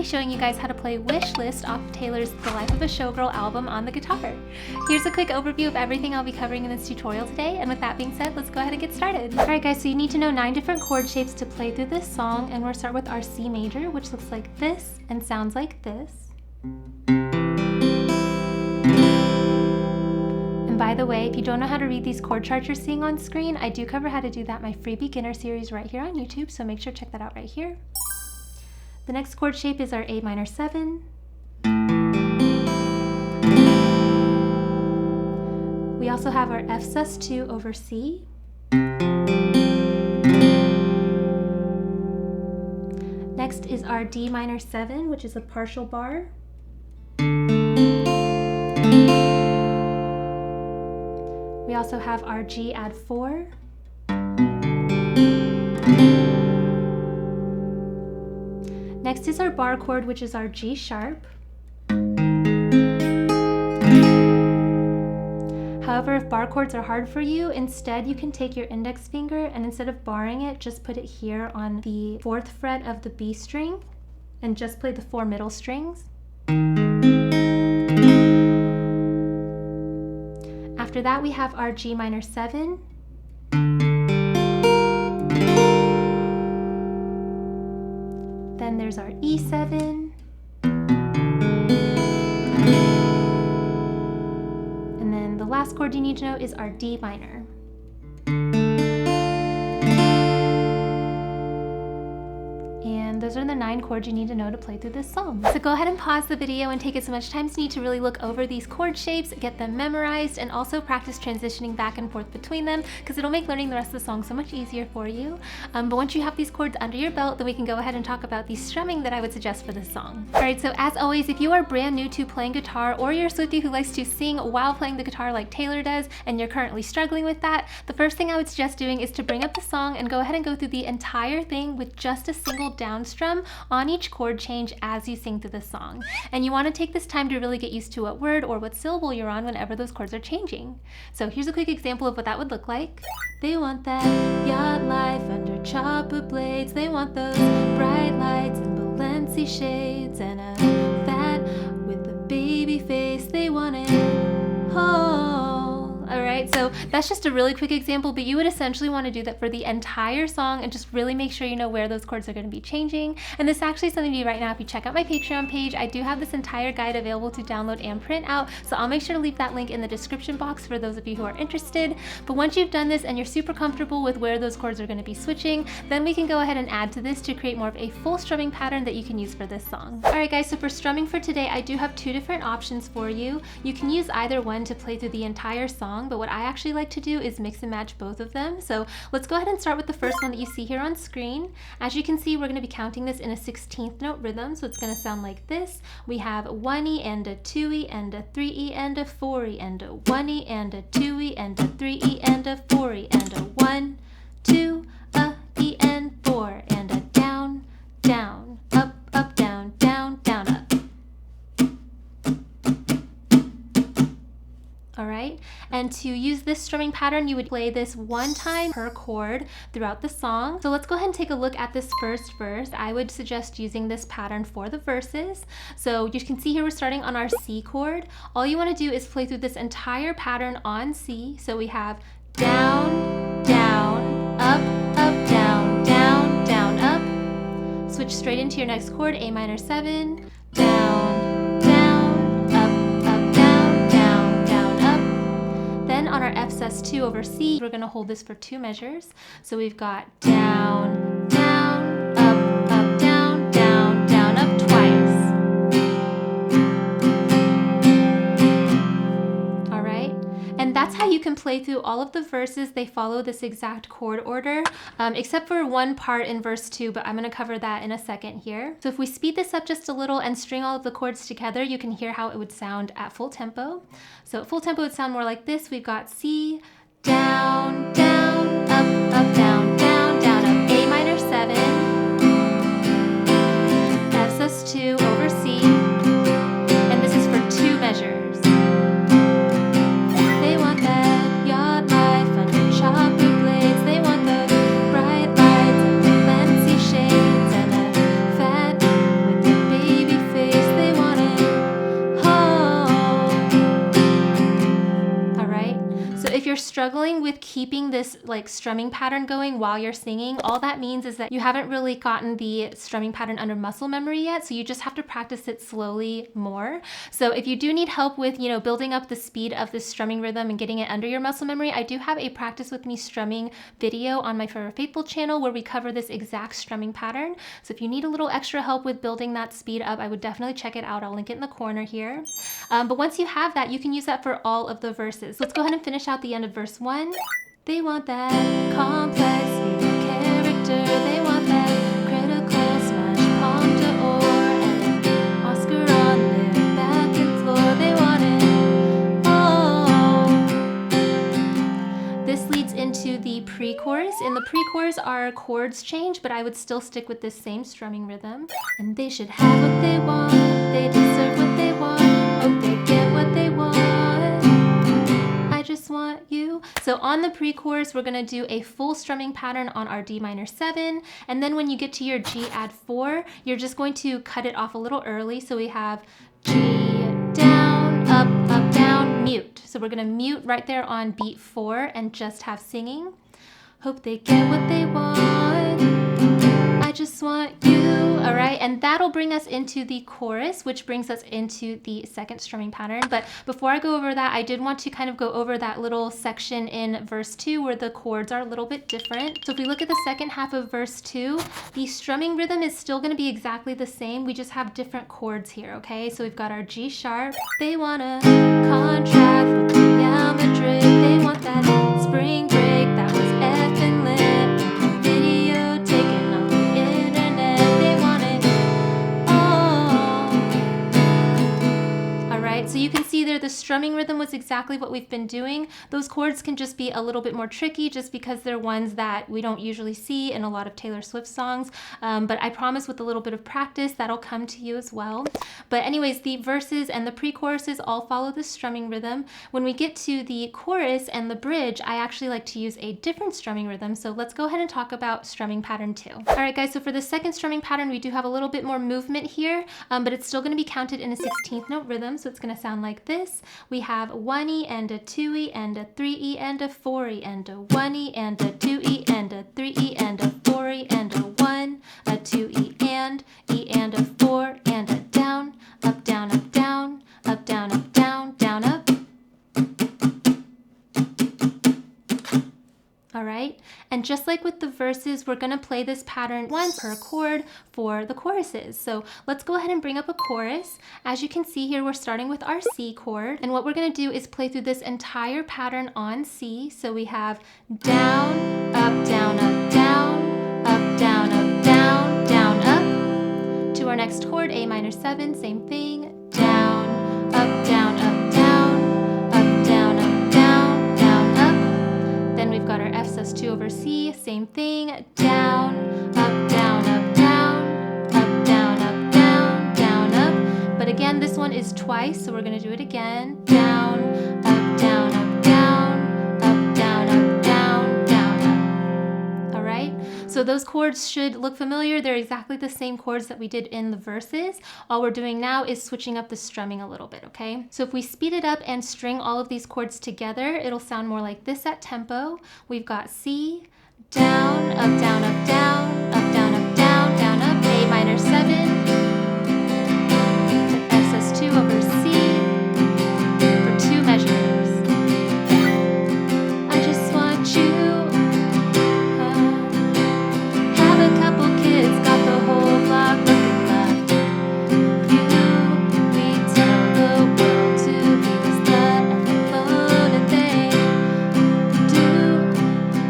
be showing you guys how to play Wish List off Taylor's The Life of a Showgirl album on the guitar. Here's a quick overview of everything I'll be covering in this tutorial today, and with that being said, let's go ahead and get started. Alright guys, so you need to know 9 different chord shapes to play through this song, and we'll start with our C major, which looks like this and sounds like this. And by the way, if you don't know how to read these chord charts you're seeing on screen, I do cover how to do that in my free beginner series right here on YouTube, so make sure to check that out right here. The next chord shape is our A minor 7. We also have our F sus2 over C. Next is our D minor 7, which is a partial bar. We also have our G add 4. Next is our bar chord, which is our G sharp. However, if bar chords are hard for you, instead you can take your index finger and instead of barring it, just put it here on the 4th fret of the B string and just play the 4 middle strings. After that, we have our G minor 7. Then there's our E7. And then the last chord you need to know is our D minor. And those are the 9 chords you need to know to play through this song. So go ahead and pause the video and take as much time as you need to really look over these chord shapes, get them memorized, and also practice transitioning back and forth between them, because it'll make learning the rest of the song so much easier for you. But once you have these chords under your belt, then we can go ahead and talk about the strumming that I would suggest for this song. Alright, so as always, if you are brand new to playing guitar, or you're a Swiftie who likes to sing while playing the guitar like Taylor does, and you're currently struggling with that, the first thing I would suggest doing is to bring up the song and go ahead and go through the entire thing with just a single down strum on each chord change as you sing through the song. And you want to take this time to really get used to what word or what syllable you're on whenever those chords are changing. So here's a quick example of what that would look like. They want that yacht life under chopper blades. They want those bright lights and Balenci shades and a fat with a baby face. They want it whole. Alright, so that's just a really quick example, but you would essentially want to do that for the entire song and just really make sure you know where those chords are going to be changing. And this actually is something to do right now. If you check out my Patreon page, I do have this entire guide available to download and print out, so I'll make sure to leave that link in the description box for those of you who are interested. But once you've done this and you're super comfortable with where those chords are going to be switching, then we can go ahead and add to this to create more of a full strumming pattern that you can use for this song. Alright guys, so for strumming for today, I do have 2 different options for you. You can use either one to play through the entire song, but what I actually like to do is mix and match both of them. So let's go ahead and start with the first one that you see here on screen. As you can see, we're going to be counting this in a 16th note rhythm, so it's going to sound like this. We have 1E and a 2E and a 3E and a 4E and a 1E and a 2E and a 3E and a 4E and a 1, 2, a E and 4 and a down, down, up, up, down, down, down, up. Alright, and to use this strumming pattern, you would play this 1 time per chord throughout the song. So let's go ahead and take a look at this first verse. I would suggest using this pattern for the verses. So you can see here we're starting on our C chord. All you want to do is play through this entire pattern on C. So we have down, down, up, up, down, down, down, up. Switch straight into your next chord, A minor 7, down, down, up, up, down, down, down, up. Then on our F sus2 over C, we're going to hold this for 2 measures. So we've got down, down, up, up, down, down, down, up twice. Alright, and that's how you can play through all of the verses. They follow this exact chord order, except for one part in verse 2, but I'm going to cover that in a second here. So if we speed this up just a little and string all of the chords together, you can hear how it would sound at full tempo. So at full tempo it would sound more like this. We've got C, down, down, up, up, down, down, down, up, A minor 7, F sus2 over C, and this is for 2 measures. They want that yacht life under chopper blades. They want those bright lights and Balenci shades and a fat with the baby So if you're struggling with keeping this like strumming pattern going while you're singing, all that means is that you haven't really gotten the strumming pattern under muscle memory yet, so you just have to practice it slowly more. So if you do need help with, you know, building up the speed of this strumming rhythm and getting it under your muscle memory, I do have a practice with me strumming video on my Forever Faithful channel where we cover this exact strumming pattern. So if you need a little extra help with building that speed up, I would definitely check it out. I'll link it in the corner here. But once you have that, you can use that for all of the verses. So let's go ahead and finish out the end of verse 1. They want that complex character. They want that critical smash palm to ore and an Oscar on their bathroom floor. They want it all. This leads into the pre-chorus. In the pre-chorus, our chords change, but I would still stick with this same strumming rhythm. And they should have what they want. They deserve what they want. Hope they get what they want. I just want you. So on the pre-chorus, we're going to do a full strumming pattern on our D minor 7. And then when you get to your G add 4, you're just going to cut it off a little early. So we have G down, up, down, mute. So we're going to mute right there on beat 4 and just have singing. Hope they get what they want. I just want you. All right, and that'll bring us into the chorus, which brings us into the second strumming pattern. But before I go over that, I did want to kind of go over that little section in verse 2 where the chords are a little bit different. So if we look at the second half of verse 2, the strumming rhythm is still going to be exactly the same. We just have different chords here, okay? So we've got our G sharp. They want a contract with Real Madrid. They want that spring break that was effing lit. Video taken off the internet. They want it all. All right, so you can see there the strumming rhythm was exactly what we've been doing. Those chords can just be a little bit more tricky just because they're ones that we don't usually see in a lot of Taylor Swift songs. But I promise with a little bit of practice, that'll come to you as well. But anyways, the verses and the pre-choruses all follow the strumming rhythm. When we get to the chorus and the bridge, I actually like to use a different strumming rhythm. So let's go ahead and talk about strumming pattern 2. All right, guys, so for the second strumming pattern, we do have a little bit more movement here, but it's still going to be counted in a 16th note rhythm. So it's going to sound like this. We have 1E and a 2E and a 3E and a 4E and a 1E and a 2E and a 3E and a 4E and a 1, a 2E and E and a 4 and a down, up, down, up, down, up, down, up, down, down, up. All right, and just like with the verses, we're gonna play this pattern once per chord for the choruses. So let's go ahead and bring up a chorus. As you can see here, we're starting with our C chord, and what we're gonna do is play through this entire pattern on C. So we have down, up, down, up, down, up, down, up, down, down, up. To our next chord, A minor 7, same thing, down, up, down, up, down, up, down, up, down, down, up. Then we've got our F sus2 over C, same thing, down, up, down, up, down, up, down, up, down, down, up. But again, this one is twice, so we're gonna do it again, down, up, down, up, down, up, down, up, down, down, up. All right, so those chords should look familiar. They're exactly the same chords that we did in the verses. All we're doing now is switching up the strumming a little bit, okay? So if we speed it up and string all of these chords together, it'll sound more like this at tempo. We've got C, down, up, down, up, down, up, down, up, down, down, up, A minor 7, F sus2 over C for 2 measures. I just want you. Have a couple kids, got the whole block looking like you. We tell the world to be the slut and the fun and they do.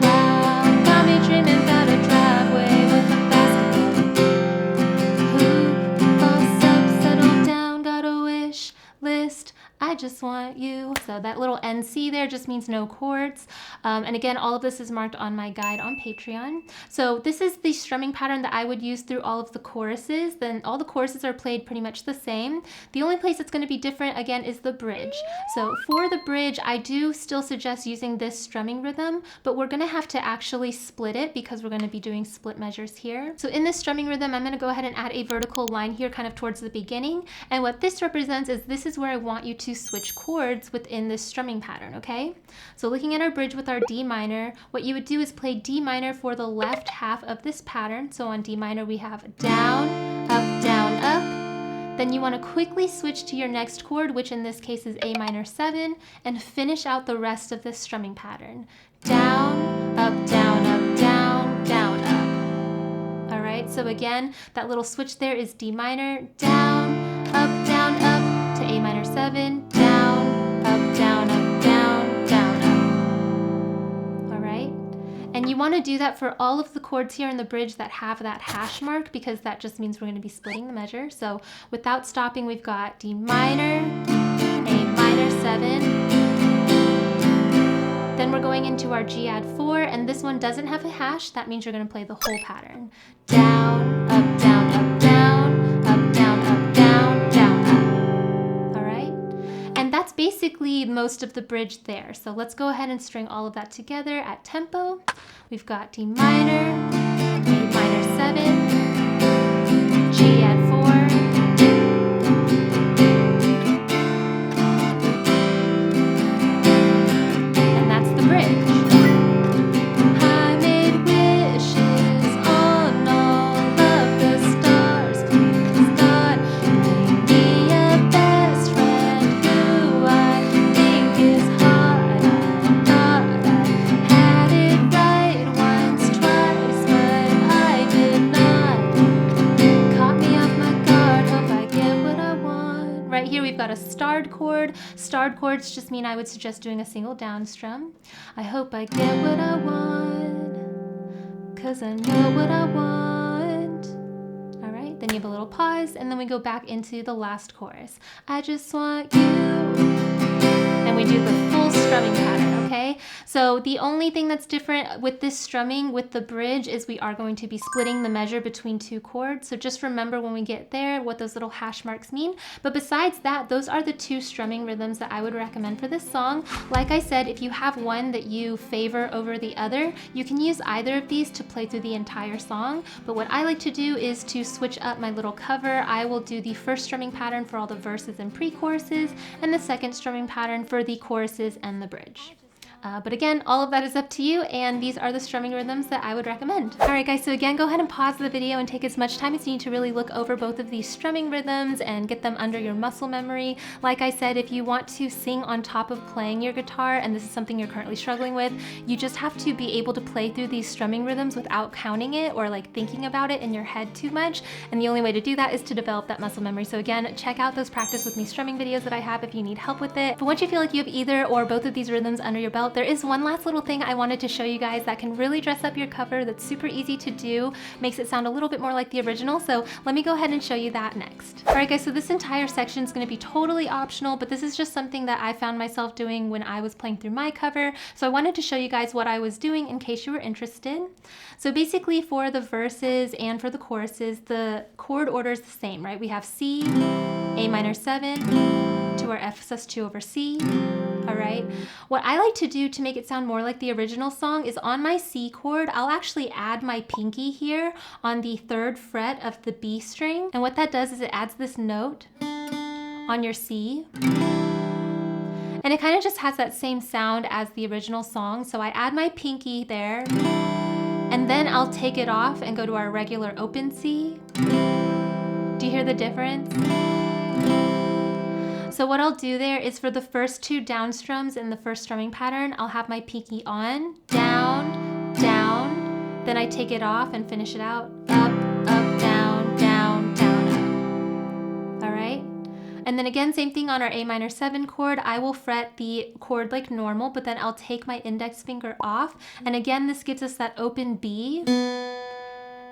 Wow, got me dreaming about a driveway with a basketball hoop. Boss up, settle down, got a wish list. I just want you. So that little NC there just means no chords. And again, all of this is marked on my guide on Patreon. So this is the strumming pattern that I would use through all of the choruses. Then all the choruses are played pretty much the same. The only place it's going to be different again is the bridge. So for the bridge, I do still suggest using this strumming rhythm, but we're going to have to actually split it because we're going to be doing split measures here. So in this strumming rhythm, I'm going to go ahead and add a vertical line here kind of towards the beginning. And what this represents is this is where I want you to switch chords within this strumming pattern, okay? So looking at our bridge with our D minor, what you would do is play D minor for the left half of this pattern. So on D minor, we have down, up. Then you want to quickly switch to your next chord, which in this case is A minor 7, and finish out the rest of this strumming pattern. Down, up, down, up. All right, so again, that little switch there is D minor, down, up, to A minor 7, down, up, down, up. And you want to do that for all of the chords here in the bridge that have that hash mark, because that just means we're going to be splitting the measure. So without stopping, we've got D minor, A minor 7. Then we're going into our G add 4, and this one doesn't have a hash. That means you're going to play the whole pattern. Down, up, down, up, down, up, down, up, down, down, up. All right? And that's basically most of the bridge there. So let's go ahead and string all of that together at tempo. We've got D minor, A minor 7, G add 4, and that's the bridge. I made wishes on all of the stars, please God, make me a best friend who I think is hot. I thought I had it right once, twice, but I did not. Caught me off my guard, hope I get what I want. Right here we've got a starred chord. Starred chords just mean I would suggest doing a single down strum. I hope I get what I want, 'cause I know what I want. All right, then you have a little pause, and then we go back into the last chorus. I just want you. And we do the full strumming pattern, okay? So the only thing that's different with this strumming with the bridge is we are going to be splitting the measure between two chords. So just remember when we get there what those little hash marks mean. But besides that, those are the two strumming rhythms that I would recommend for this song. Like I said, if you have one that you favor over the other, you can use either of these to play through the entire song. But what I like to do is to switch up my little cover. I will do the first strumming pattern for all the verses and pre-choruses, and the second strumming pattern for the choruses and the bridge. But again, all of that is up to you, and these are the strumming rhythms that I would recommend. All right, guys, so again, go ahead and pause the video and take as much time as you need to really look over both of these strumming rhythms and get them under your muscle memory. Like I said, if you want to sing on top of playing your guitar, and this is something you're currently struggling with, you just have to be able to play through these strumming rhythms without counting it or like thinking about it in your head too much. And the only way to do that is to develop that muscle memory. So again, check out those practice with me strumming videos that I have if you need help with it. But once you feel like you have either or both of these rhythms under your belt, there is one last little thing I wanted to show you guys that can really dress up your cover, that's super easy to do, makes it sound a little bit more like the original. So let me go ahead and show you that next. All right, guys, so this entire section is going to be totally optional, but this is just something that I found myself doing when I was playing through my cover. So I wanted to show you guys what I was doing in case you were interested. So basically for the verses and for the choruses, the chord order is the same, right? We have C, A minor 7, to our F sus2 over C. All right. What I like to do to make it sound more like the original song is on my C chord, I'll actually add my pinky here on the 3rd fret of the B string. And what that does is it adds this note on your C. And it kind of just has that same sound as the original song. So I add my pinky there, and then I'll take it off and go to our regular open C. Do you hear the difference? So what I'll do there is for the first 2 down strums in the first strumming pattern, I'll have my pinky on, down, down, then I take it off and finish it out, up, up, down, down, down, up. All right? And then again, same thing on our A minor 7 chord, I will fret the chord like normal, but then I'll take my index finger off. And again, this gives us that open B.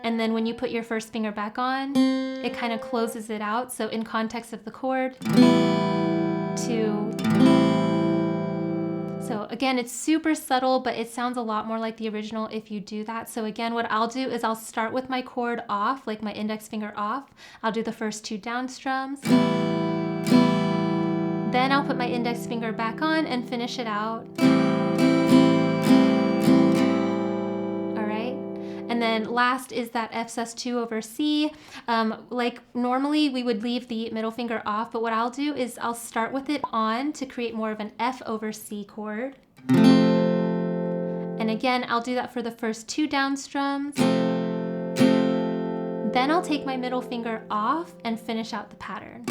And then when you put your first finger back on, it kind of closes it out. So in context of the chord, 2. So again, it's super subtle, but it sounds a lot more like the original if you do that. So again, what I'll do is I'll start with my chord off, like my index finger off. I'll do the first 2 down strums. Then I'll put my index finger back on and finish it out. And then last is that F sus2 over C. Like normally we would leave the middle finger off, but what I'll do is I'll start with it on to create more of an F over C chord. And again, I'll do that for the first 2 down strums. Then I'll take my middle finger off and finish out the pattern.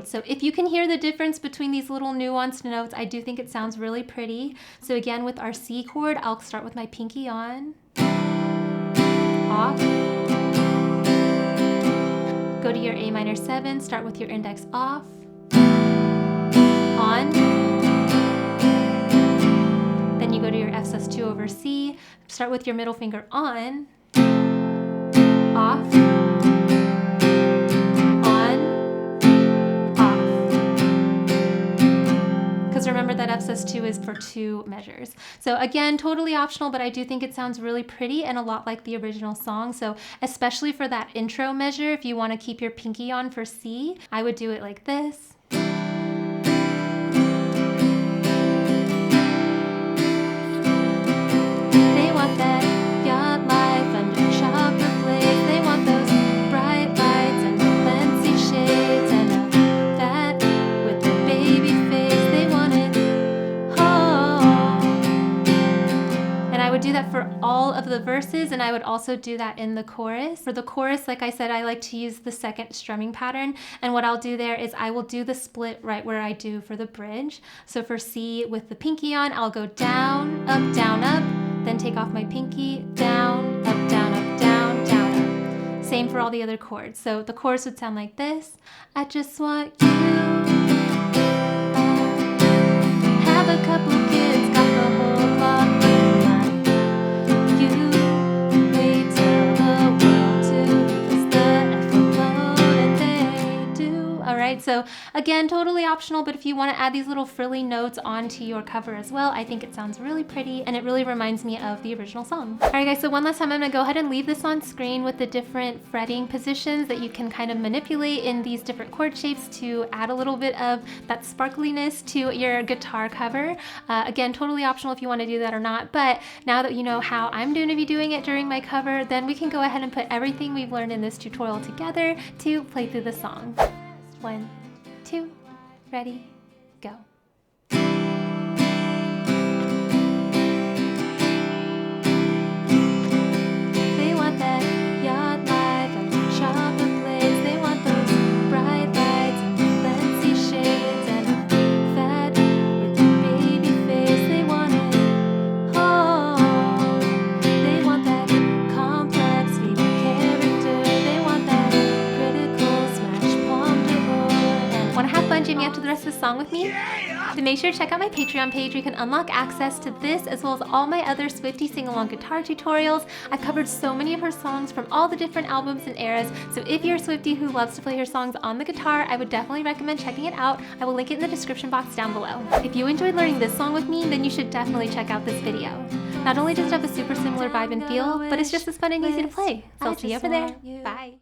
So if you can hear the difference between these little nuanced notes, I do think it sounds really pretty. So again, with our C chord, I'll start with my pinky on, off, go to your A minor 7, start with your index off, on, then you go to your F sus2 over C, start with your middle finger on, off, remember that F sus2 is for 2 measures. So again, totally optional, but I do think it sounds really pretty and a lot like the original song. So especially for that intro measure, if you want to keep your pinky on for C, I would do it like this. They want that yacht life under chocolate blaze. They want those bright lights and fancy shades and a fat with a baby face. I would do that for all of the verses, and I would also do that in the chorus. For the chorus, like I said, I like to use the second strumming pattern, and what I'll do there is I will do the split right where I do for the bridge. So for C with the pinky on, I'll go down, up, then take off my pinky, down, up, down, down, up. Same for all the other chords. So the chorus would sound like this. I just want you, have a couple kids, got the whole clock. So again, totally optional, but if you want to add these little frilly notes onto your cover as well, I think it sounds really pretty and it really reminds me of the original song. All right guys, so one last time I'm gonna go ahead and leave this on screen with the different fretting positions that you can kind of manipulate in these different chord shapes to add a little bit of that sparkliness to your guitar cover. Again, totally optional if you want to do that or not, but now that you know how I'm going to be doing it during my cover, then we can go ahead and put everything we've learned in this tutorial together to play through the song. 1, 2, ready, go. They want that yacht life and chocolate blaze. They want those bright lights and fancy shades and a fat with a baby face. They want it all. They want that complex female character. They want that critical smash palm double. Want to have fun jamming out to the rest of the song with me? So make sure to check out my Patreon page where you can unlock access to this as well as all my other Swiftie sing-along guitar tutorials. I've covered so many of her songs from all the different albums and eras, so if you're a Swiftie who loves to play her songs on the guitar, I would definitely recommend checking it out. I will link it in the description box down below. If you enjoyed learning this song with me, then you should definitely check out this video. Not only does it have a super similar vibe and feel, but it's just as fun and easy to play. So I'll see you over there. Bye!